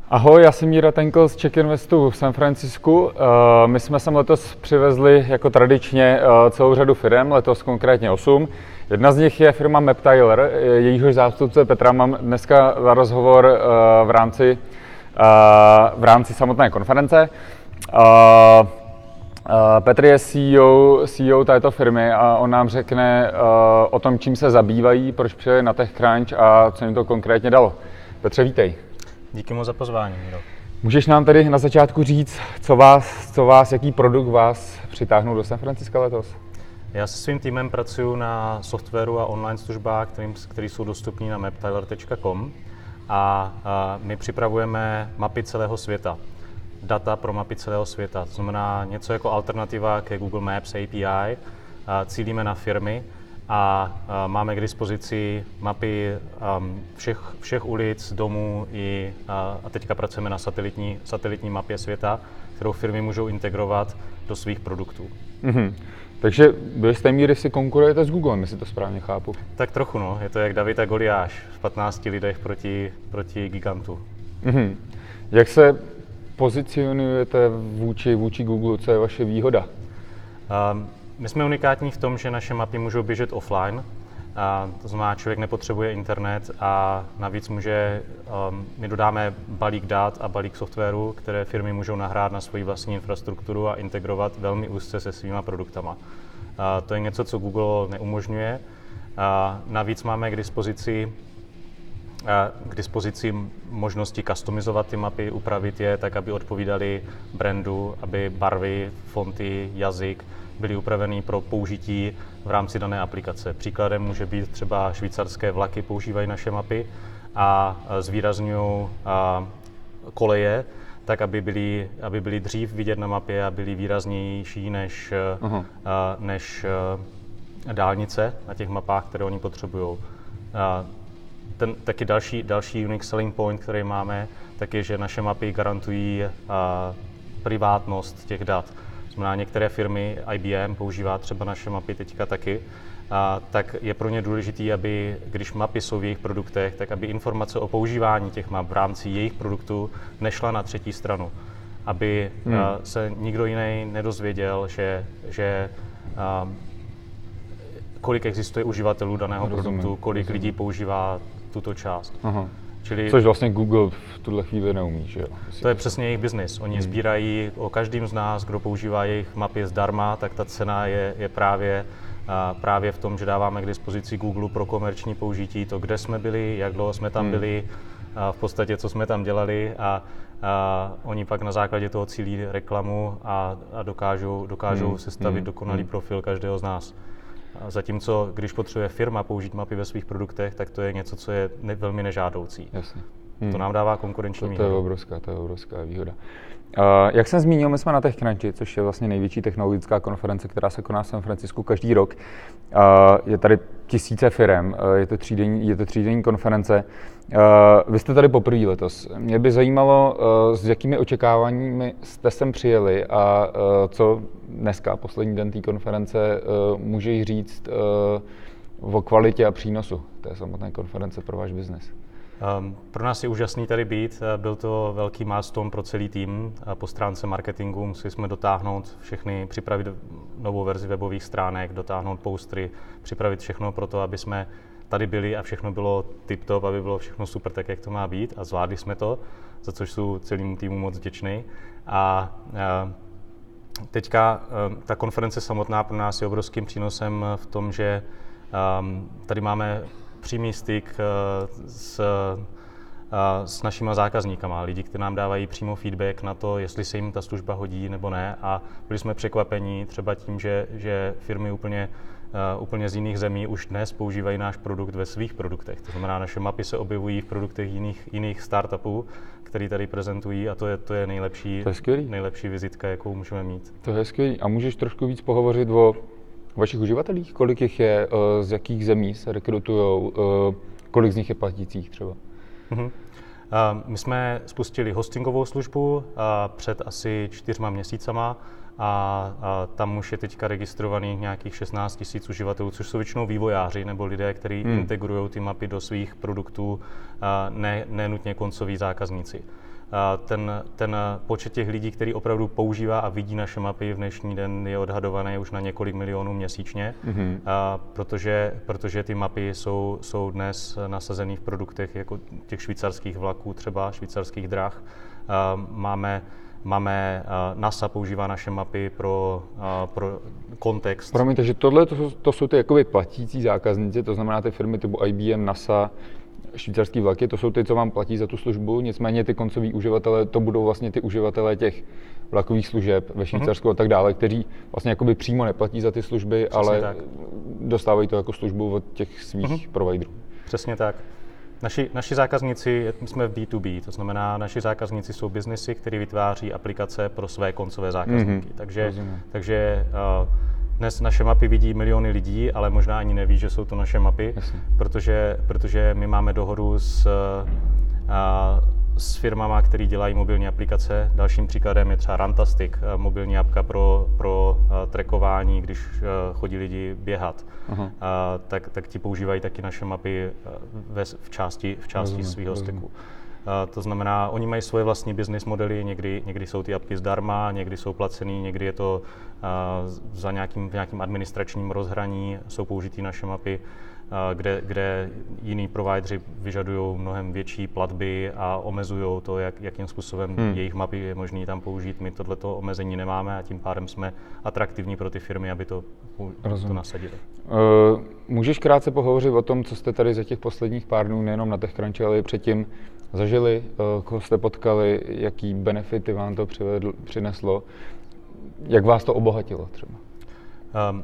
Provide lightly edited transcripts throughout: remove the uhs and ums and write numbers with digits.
Ahoj, já jsem Míra Tenkel z Czech Investu v San Francisku. My jsme sem letos přivezli jako tradičně celou řadu firem, letos konkrétně 8. Jedna z nich je firma MapTyler, jejíhož zástupce Petra mám dneska za rozhovor v rámci samotné konference. Petr je CEO této firmy a on nám řekne o tom, čím se zabývají, proč přijeli na TechCrunch a co jim to konkrétně dalo. Petře, vítej. Díky moc za pozvání, Miro. Můžeš nám tedy na začátku říct, jaký produkt vás přitáhnul do San Francisca letos? Já se svým týmem pracuji na softwaru a online službách, které jsou dostupné na maptyler.com a my připravujeme mapy celého světa. Data pro mapy celého světa, to znamená něco jako alternativa ke Google Maps API. Cílíme na firmy a máme k dispozici mapy všech ulic, domů a teďka pracujeme na satelitní mapě světa, kterou firmy můžou integrovat do svých produktů. Mm-hmm. Takže do jisté míry si konkurujete s Googlem, jestli to správně chápu. Tak trochu, no. Je to jak David a Goliáš v 15 lidech proti gigantu. Mm-hmm. Jak se pozicionujete vůči Google, co je vaše výhoda? My jsme unikátní v tom, že naše mapy můžou běžet offline, to znamená, člověk nepotřebuje internet a navíc my dodáme balík dat a balík softwaru, které firmy můžou nahrát na svoji vlastní infrastrukturu a integrovat velmi úzce se svýma produktama. To je něco, co Google neumožňuje. Navíc máme k dispozici možnosti customizovat ty mapy, upravit je tak, aby odpovídaly brandu, aby barvy, fonty, jazyk byly upraveny pro použití v rámci dané aplikace. Příkladem může být třeba švýcarské vlaky používají naše mapy a zvýrazňují koleje, tak aby byly dřív vidět na mapě a byly výraznější než dálnice na těch mapách, které oni potřebují. Taky další unique selling point, který máme, tak je, že naše mapy garantují privátnost těch dat. Znamená, některé firmy, IBM používá třeba naše mapy teďka taky, tak je pro ně důležitý, aby, když mapy jsou v jejich produktech, tak aby informace o používání těch map v rámci jejich produktů nešla na třetí stranu. Aby se nikdo jiný nedozvěděl, že kolik existuje uživatelů daného produktu, kolik lidí používá tuto část. Aha. Což vlastně Google v tuhle chvíli neumí, že jo? To je přesně jejich biznis. Oni sbírají o každém z nás, kdo používá jejich mapy zdarma, tak ta cena je právě v tom, že dáváme k dispozici Google pro komerční použití to, kde jsme byli, jak dlouho jsme tam byli, v podstatě co jsme tam dělali a oni pak na základě toho cílí reklamu a dokážou sestavit dokonalý profil každého z nás. Zatímco, když potřebuje firma použít mapy ve svých produktech, tak to je něco, co je velmi nežádoucí. Jasně. To nám dává konkurenční výhodu. To je obrovská výhoda. Jak jsem zmínil, my jsme na TechCrunchi, což je vlastně největší technologická konference, která se koná v San Francisku každý rok. Je tady tisíce firem, je to třídenní konference. Vy jste tady poprvé letos. Mě by zajímalo, s jakými očekáváními jste sem přijeli a co dneska, poslední den té konference, můžeš říct o kvalitě a přínosu té samotné konference pro váš biznes. Pro nás je úžasný tady být, byl to velký milestone pro celý tým. Po stránce marketingu museli jsme připravit novou verzi webových stránek, dotáhnout postery, připravit všechno pro to, aby jsme tady byli a všechno bylo tip-top, aby bylo všechno super tak, jak to má být a zvládli jsme to, za což jsou celému týmu moc vděčný. A teďka ta konference samotná pro nás je obrovským přínosem v tom, že tady máme přímý styk s našima zákazníkama, lidi, kteří nám dávají přímo feedback na to, jestli se jim ta služba hodí nebo ne a byli jsme překvapeni třeba tím, že firmy úplně z jiných zemí už dnes používají náš produkt ve svých produktech. To znamená, naše mapy se objevují v produktech jiných startupů, který tady prezentují a to je nejlepší vizitka, jakou můžeme mít. To je skvělý. A můžeš trošku víc pohovořit o vašich uživatelích? Kolik jich je, z jakých zemí se rekrutujou, kolik z nich je platících třeba? My jsme spustili hostingovou službu před asi 4 měsícema a tam už je teďka registrovaných nějakých 16 000 uživatelů, což jsou většinou vývojáři nebo lidé, kteří integrují ty mapy do svých produktů, ne nutně koncoví zákazníci. Ten počet těch lidí, který opravdu používá a vidí naše mapy v dnešní den, je odhadovaný už na několik milionů měsíčně, protože ty mapy jsou dnes nasazený v produktech jako těch švýcarských vlaků, třeba švýcarských drah. NASA používá naše mapy pro kontext. Promiňte, že tohle to jsou ty jakoby platící zákazníci, to znamená ty firmy typu IBM, NASA, švýcarský vlaky, to jsou ty, co vám platí za tu službu, nicméně ty koncoví uživatelé, to budou vlastně ty uživatelé těch vlakových služeb ve Švýcarsku a tak dále, kteří vlastně jakoby přímo neplatí za ty služby, přesně ale tak. Dostávají to jako službu od těch svých providerů. Přesně tak. Naši zákazníci, my jsme v B2B, to znamená, naši zákazníci jsou biznesy, které vytváří aplikace pro své koncové zákazníky. Takže dnes naše mapy vidí miliony lidí, ale možná ani neví, že jsou to naše mapy, protože my máme dohodu s firmama, které dělají mobilní aplikace. Dalším příkladem je třeba Runtastic, mobilní apka pro trackování, když chodí lidi běhat. Tak ti používají taky naše mapy v části svého stacku. To znamená, oni mají svoje vlastní business modely, někdy jsou ty apky zdarma, někdy jsou placený, někdy je to v nějakým administračním rozhraní, jsou použitý naše mapy, kde jiní provideři vyžadují mnohem větší platby a omezují to, jakým způsobem jejich mapy je možné tam použít. My tohleto omezení nemáme a tím pádem jsme atraktivní pro ty firmy, aby to nasadili. Můžeš krátce pohovořit o tom, co jste tady za těch posledních pár dnů, nejenom na TechCrunchi, ale i předtím zažili, koho jste potkali, jaký benefity vám to přineslo, jak vás to obohatilo třeba?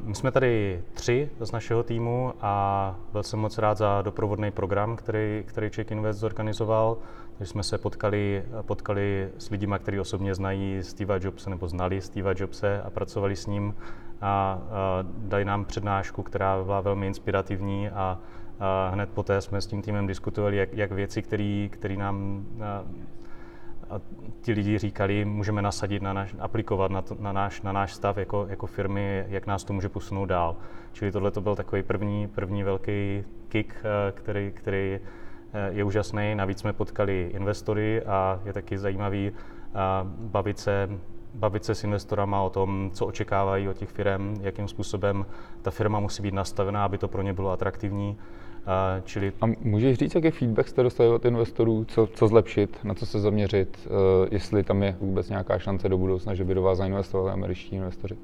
My jsme tady 3 z našeho týmu a byl jsem moc rád za doprovodný program, který Czech Invest zorganizoval. Takže jsme se potkali s lidmi, kteří osobně znají Steva Jobse nebo znali Steva Jobse a pracovali s ním a dali nám přednášku, která byla velmi inspirativní a hned poté jsme s tím týmem diskutovali, jak věci, které nám ti lidi říkali, můžeme nasadit, aplikovat na náš stav jako firmy, jak nás to může posunout dál. Čili tohle to byl takový první velký kick, který je úžasný. Navíc jsme potkali investory a je taky zajímavý bavit se s investorama o tom, co očekávají od těch firm, jakým způsobem ta firma musí být nastavená, aby to pro ně bylo atraktivní. A můžeš říct, jaký feedback jste dostali od investorů, co zlepšit, na co se zaměřit, jestli tam je vůbec nějaká šance do budoucna, že by do vás zainvestovali američtí investoři?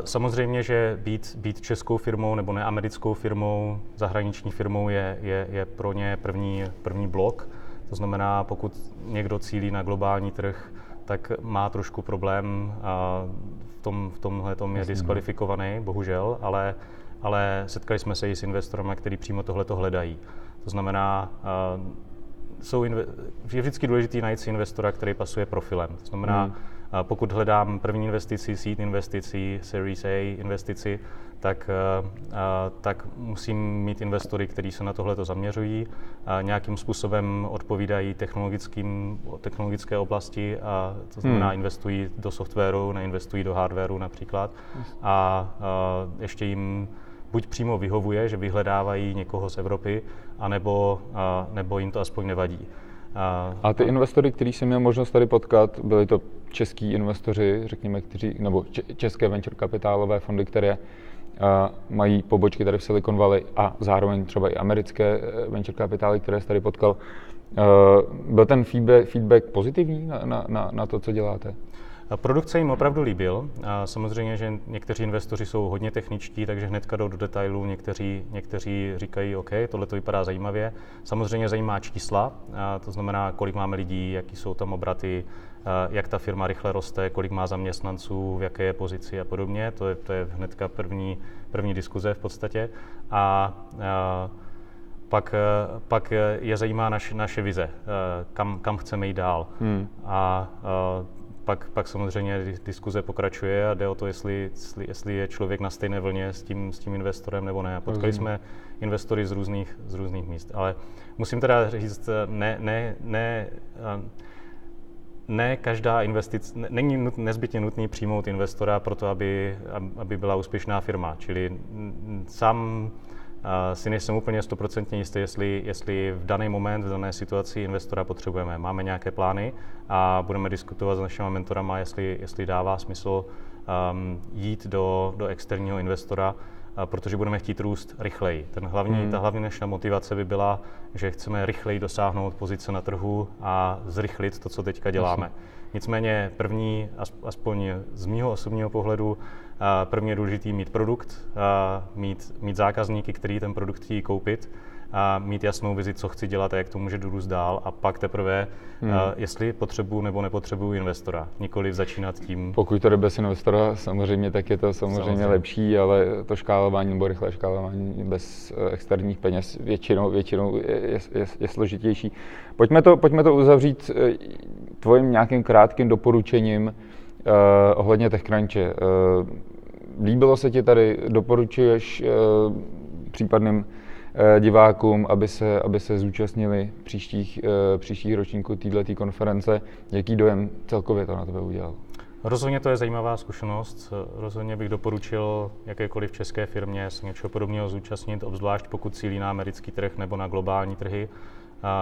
Samozřejmě, že být českou firmou nebo neamerickou firmou, zahraniční firmou je pro ně první blok. To znamená, pokud někdo cílí na globální trh, tak má trošku problém a v tomhletom je diskvalifikovaný, bohužel, ale setkali jsme se i s investorami, kteří přímo tohleto hledají. To znamená, je vždycky důležitý najít si investora, který pasuje profilem. To znamená, pokud hledám první investici, seed investici, Series A investici, tak musím mít investory, kteří se na tohleto zaměřují, nějakým způsobem odpovídají technologické oblasti, a to znamená investují do softwaru, neinvestují do hardwaru například. A ještě jim buď přímo vyhovuje, že vyhledávají někoho z Evropy, nebo jim to aspoň nevadí. A ty investory, který jsem měl možnost tady potkat, byli to český investoři, řekněme, nebo české venture kapitálové fondy, které mají pobočky tady v Silicon Valley a zároveň třeba i americké venture kapitály, které jste tady potkal. Byl ten feedback pozitivní na to, co děláte? Produkt se jim opravdu líbil. Samozřejmě, že někteří investoři jsou hodně techničtí, takže hnedka jdou do detailů. Někteří říkají, OK, tohle to vypadá zajímavě. Samozřejmě zajímá čísla, to znamená, kolik máme lidí, jaký jsou tam obraty, jak ta firma rychle roste, kolik má zaměstnanců, v jaké je pozici a podobně. To je hnedka první diskuze v podstatě. A pak je zajímá naše vize, kam chceme jít dál. Pak samozřejmě diskuze pokračuje a jde o to, jestli je člověk na stejné vlně s tím investorem nebo ne. Potkali jsme investory z různých míst, ale musím teda říct, ne každá investice, není nezbytně nutný přijmout investora pro to, aby byla úspěšná firma. Čili sám si nejsem úplně 100% jistý, jestli v daný moment, v dané situaci investora potřebujeme. Máme nějaké plány a budeme diskutovat s našimi mentorama, jestli dává smysl jít do externího investora, protože budeme chtít růst rychleji. Ta hlavní naše motivace by byla, že chceme rychleji dosáhnout pozice na trhu a zrychlit to, co teďka děláme. Nicméně první, aspoň z mého osobního pohledu, první je důležitý mít produkt, mít zákazníky, kteří ten produkt chtějí koupit, a mít jasnou vizi, co chci dělat a jak to může dorůst dál, a pak teprve, jestli potřebuji nebo nepotřebuji investora, nikoliv začínat tím. Pokud to jde bez investora, samozřejmě, tak je to samozřejmě lepší, ale to škálování nebo rychlé škálování bez externích peněz většinou je složitější. Pojďme to uzavřít tvojím nějakým krátkým doporučením ohledně TechCrunche. Líbilo se ti tady, doporučuješ případným divákům, aby se zúčastnili příštích ročníků této konference. Jaký dojem celkově to na tebe udělal? Rozhodně to je zajímavá zkušenost. Rozhodně bych doporučil jakékoliv české firmě se něčeho podobného zúčastnit, obzvlášť pokud cílí na americký trh nebo na globální trhy,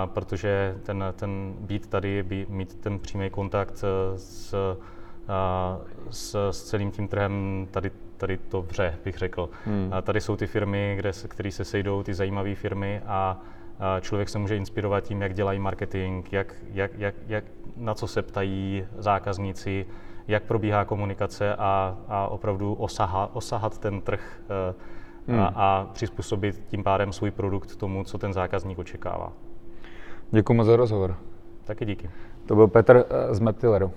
protože ten být tady, mít ten přímý kontakt s celým tím trhem, tady to vře, bych řekl. Tady jsou ty firmy, které se sejdou, ty zajímavé firmy, a člověk se může inspirovat tím, jak dělají marketing, na co se ptají zákazníci, jak probíhá komunikace, a opravdu osahat ten trh a přizpůsobit tím pádem svůj produkt tomu, co ten zákazník očekává. Děkuji moc za rozhovor. Taky díky. To byl Petr z Maptilleru.